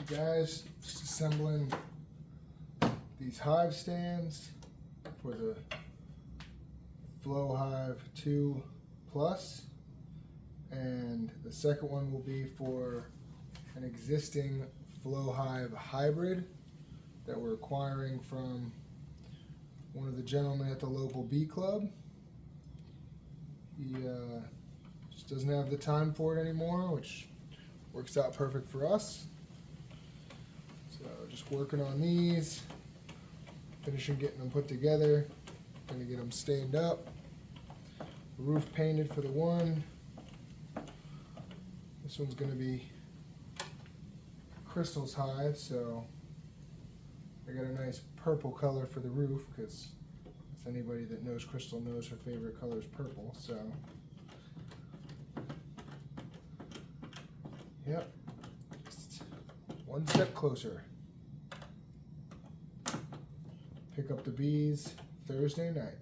guys, just assembling these hive stands for the Flow Hive 2 Plus, and the second one will be for an existing Flow Hive hybrid that we're acquiring from one of the gentlemen at the local bee club. He just doesn't have the time for it anymore, which works out perfect for us. So just working on these, finishing getting them put together, gonna get them stained up, the roof painted for the one. This one's gonna be Crystal's hive, so I got a nice purple color for the roof because anybody that knows Crystal knows her favorite color is purple. So yep, just one step closer. Pick up the bees Thursday night.